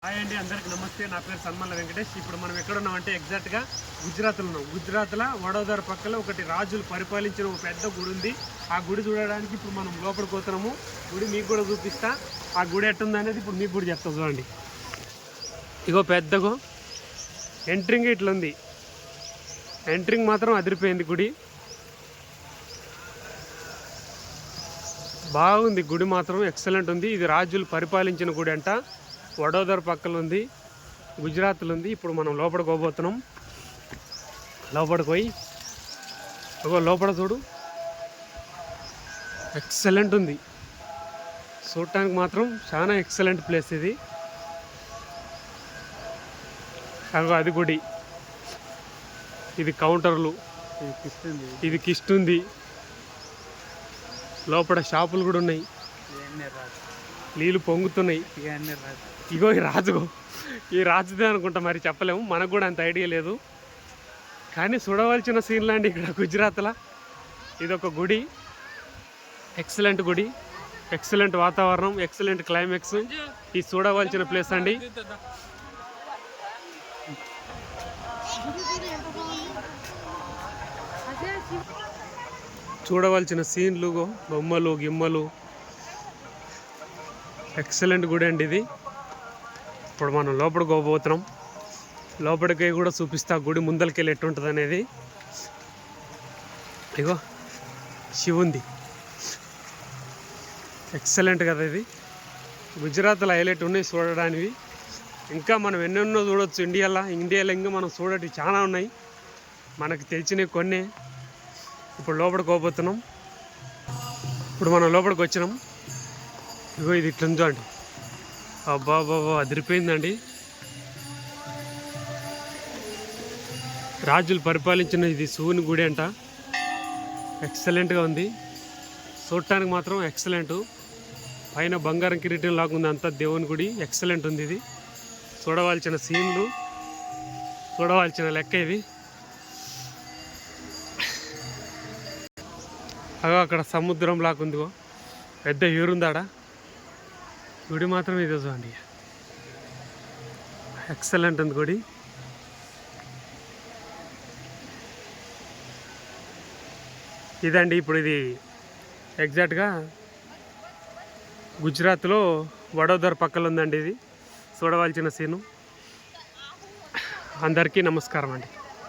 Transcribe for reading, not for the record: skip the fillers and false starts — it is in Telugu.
హాయ్ అండి, అందరికి నమస్తే. నా పేరు సన్మల్ల వెంకటేష్. ఇప్పుడు మనం ఎక్కడ ఉన్నామంటే ఎగ్జాక్ట్గా గుజరాత్లో ఉన్నాం. గుజరాత్లో వడోదర పక్కన ఒకటి రాజులు పరిపాలించిన ఒక పెద్ద గుడి ఉంది. ఆ గుడి చూడడానికి ఇప్పుడు మనం లోపలికి పోతున్నాము. గుడి మీకు కూడా చూపిస్తా. ఆ గుడి ఎట్టుంది అనేది ఇప్పుడు మీకు కూడా చెప్తా. చూడండి, ఇగో పెద్దగో ఎంట్రింగ్ ఇట్లుంది. ఎంట్రింగ్ మాత్రం అదిరిపోయింది. గుడి బాగుంది. గుడి మాత్రం ఎక్సలెంట్ ఉంది. ఇది రాజులు పరిపాలించిన గుడి అంట. వడోదర పక్కన ఉంది, గుజరాత్లో ఉంది. ఇప్పుడు మనం లోపలికి పోబోతున్నాం. లోపలికి పోయి లోపల చూడు, ఎక్సలెంట్ ఉంది. చూడటానికి మాత్రం చాలా ఎక్సలెంట్ ప్లేస్ ఇది. అది గుడి, ఇది కౌంటర్లు, ఇది కిష్టుంది. లోపల షాపులు కూడా ఉన్నాయి. నీళ్ళు పొంగుతున్నాయి. ఇగో ఈ రాజుదే అనుకుంటా, మరి చెప్పలేము, మనకు కూడా అంత ఐడియా లేదు. కానీ చూడవలసిన సీన్ లాంటి ఇక్కడ గుజరాత్లో ఇదొక గుడి. ఎక్సలెంట్ గుడి, ఎక్సలెంట్ వాతావరణం, ఎక్సలెంట్ క్లైమాక్స్. ఇది చూడవలసిన ప్లేస్ అండి. చూడవలసిన సీన్లు, బొమ్మలు, గిమ్మలు, ఎక్సలెంట్ గుడి అండి ఇది. ఇప్పుడు మనం లోపలికి పోబోతున్నాం. లోపలికి కూడా చూపిస్తా గుడి ముందరికి వెళ్ళి ఎట్టుంటుంది అనేది. ఇగో శివుంది, ఎక్సలెంట్ కదా ఇది. గుజరాత్లో హైలైట్ ఉన్నాయి చూడడానికి. ఇంకా మనం ఎన్నెన్నో చూడవచ్చు ఇండియాలో ఇంకా మనం చూడటి చాలా ఉన్నాయి. మనకు తెలిసినవి కొన్ని. ఇప్పుడు లోపలికి పోబోతున్నాం. ఇప్పుడు మనం లోపలికి వచ్చినాం. ఇగో ఇది ఇట్లా చూడండి. అబ్బా అదిరిపోయిందండి. రాజులు పరిపాలించిన ఇది శివుని గుడి అంట. ఎక్సలెంట్గా ఉంది. చూడటానికి మాత్రం ఎక్సలెంట్. పైన బంగారం కిరీటం లాగా ఉంది అంతా దేవుని గుడి. ఎక్సలెంట్ ఉంది ఇది. చూడవలసిన సీన్లు, చూడవలసిన లెక్క ఇది. అక్కడ సముద్రం లాగా ఉందిగో, పెద్ద ఏరుందాడ. గుడి మాత్రం ఇదే చూడండి, ఎక్సలెంట్ ఉంది గుడి. ఇదండి ఇప్పుడు ఇది ఎగ్జాక్ట్గా గుజరాత్లో వడోదర పక్కన ఉందండి. ఇది చూడవలసిన సీను. అందరికీ నమస్కారం అండి.